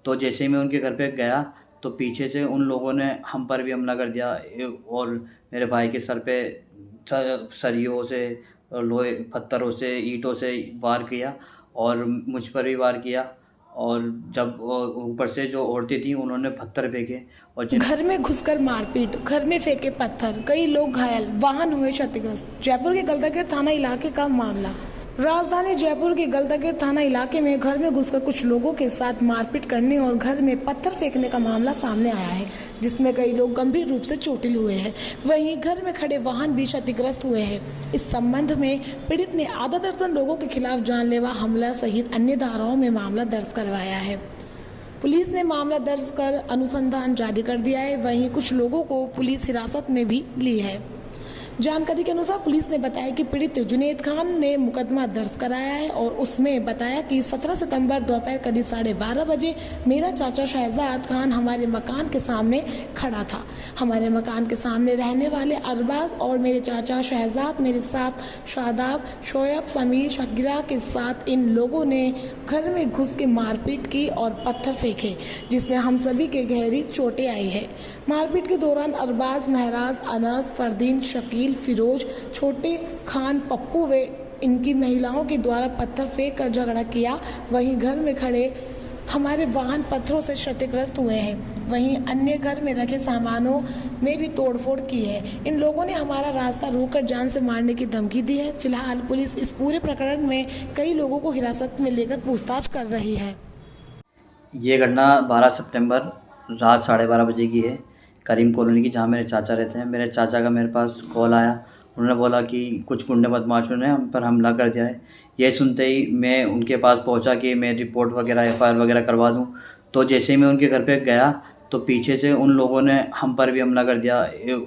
तो जैसे ही मैं उनके घर पे गया तो पीछे से उन लोगों ने हम पर भी हमला कर दिया और मेरे भाई के सर पे सरियों से, लोहे पत्थरों से, ईंटों से वार किया और मुझ पर भी वार किया। और जब ऊपर से जो औरतें थीं उन्होंने पत्थर फेंके और घर में घुसकर मारपीट, घर में फेंके पत्थर, कई लोग घायल, वाहन हुए क्षतिग्रस्त। जयपुर के गलदागेट थाना इलाके का मामला। राजधानी जयपुर के गलदागेट थाना इलाके में घर में घुसकर कुछ लोगों के साथ मारपीट करने और घर में पत्थर फेंकने का मामला सामने आया है, जिसमें कई लोग गंभीर रूप से चोटिल हुए हैं। वहीं घर में खड़े वाहन भी क्षतिग्रस्त हुए हैं। इस संबंध में पीड़ित ने आधा दर्जन लोगों के खिलाफ जानलेवा हमला सहित अन्य धाराओं में मामला दर्ज करवाया है। पुलिस ने मामला दर्ज कर अनुसंधान जारी कर दिया है। वहीं कुछ लोगों को पुलिस हिरासत में भी ली है। जानकारी के अनुसार पुलिस ने बताया कि पीड़ित जुनेद खान ने मुकदमा दर्ज कराया है और उसमें बताया कि 17 सितंबर दोपहर करीब 12:30 बजे मेरा चाचा शहजाद खान हमारे मकान के सामने खड़ा था। हमारे मकान के सामने रहने वाले अरबाज और मेरे चाचा शहजाद मेरे साथ शादाब, शोएब, समीर, शकीरा के साथ इन लोगों ने घर में घुस के मारपीट की और पत्थर फेंके, जिसमें हम सभी के गहरी चोटें आई है। मारपीट के दौरान अरबाज, महराज, अनस, फरदीन, शकील, फिरोज, छोटे खान, पप्पू व इनकी महिलाओं के द्वारा पत्थर फेंक कर झगड़ा किया। वहीं घर में खड़े हमारे वाहन पत्थरों से क्षतिग्रस्त हुए हैं। वहीं अन्य घर में रखे सामानों में भी तोड़फोड़ की है। इन लोगों ने हमारा रास्ता रोककर जान से मारने की धमकी दी है। फिलहाल पुलिस इस पूरे प्रकरण में कई लोगों को हिरासत में लेकर पूछताछ कर रही है। ये घटना 12 सितंबर रात 12:30 बजे की है, करीम कॉलोनी की, जहाँ मेरे चाचा रहते हैं। मेरे चाचा का मेरे पास कॉल आया। उन्होंने बोला कि कुछ गुंडे बदमाशों ने हम पर हमला कर दिया है। ये सुनते ही मैं उनके पास पहुंचा कि मैं रिपोर्ट वगैरह, एफआईआर वगैरह करवा दूं। तो जैसे ही मैं उनके घर पे गया तो पीछे से उन लोगों ने हम पर भी हमला कर दिया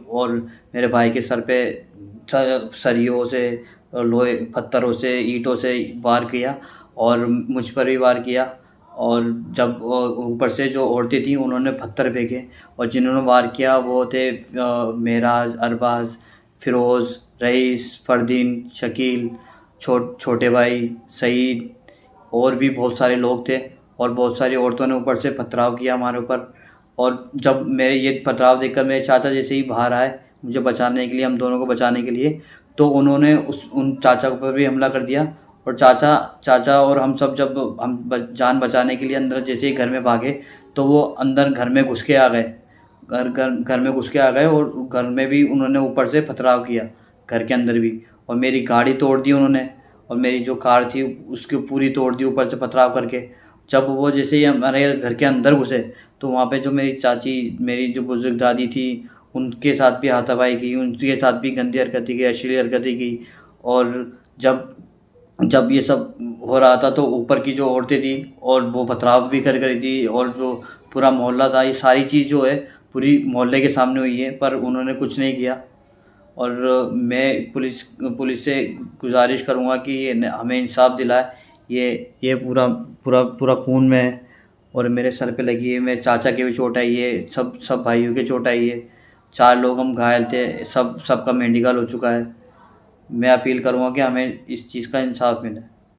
और मेरे भाई के सर पे सरियों से, लोहे पत्थरों से, ईंटों से वार किया और मुझ पर भी वार किया। और जब ऊपर से जो औरतें थीं उन्होंने पत्थर फेंके और जिन्होंने वार किया वो थे मेराज, अरबाज, फिरोज़, रईस, फरदीन, शकील, छोटे भाई, सईद और भी बहुत सारे लोग थे। और बहुत सारी औरतों ने ऊपर से पथराव किया हमारे ऊपर। और जब मेरे ये पथराव देखकर मेरे चाचा जैसे ही बाहर आए मुझे बचाने के लिए, हम दोनों को बचाने के लिए, तो उन्होंने उन चाचा पर भी हमला कर दिया। और चाचा और हम सब जब हम जान बचाने के लिए अंदर जैसे ही घर में भागे तो वो अंदर घर में घुस के आ गए। घर में घुस के आ गए और घर में भी उन्होंने ऊपर से पथराव किया, घर के अंदर भी। और मेरी गाड़ी तोड़ दी उन्होंने और मेरी जो कार थी उसकी पूरी तोड़ दी ऊपर से पथराव करके। जब वो जैसे ही हमारे घर के अंदर घुसे तो वहाँ पे जो मेरी चाची, मेरी जो बुजुर्ग दादी थी, उनके साथ भी हाथापाई की, उनके साथ भी गंदी हरकतें की, अश्लील हरकतें की। और जब जब ये सब हो रहा था तो ऊपर की जो औरतें थी और वो पथराव भी कर रही थी और जो पूरा मोहल्ला था, ये सारी चीज़ जो है पूरी मोहल्ले के सामने हुई है, पर उन्होंने कुछ नहीं किया। और मैं पुलिस से गुजारिश करूँगा कि ये हमें इंसाफ दिलाए। ये पूरा पूरा पूरा खून में है और मेरे सर पे लगी है। मेरे चाचा के भी चोट आई है, सब भाइयों के चोट आई है। 4 लोग हम घायल थे, सबका मेडिकल हो चुका है। मैं अपील करूँगा कि हमें इस चीज़ का इंसाफ मिले।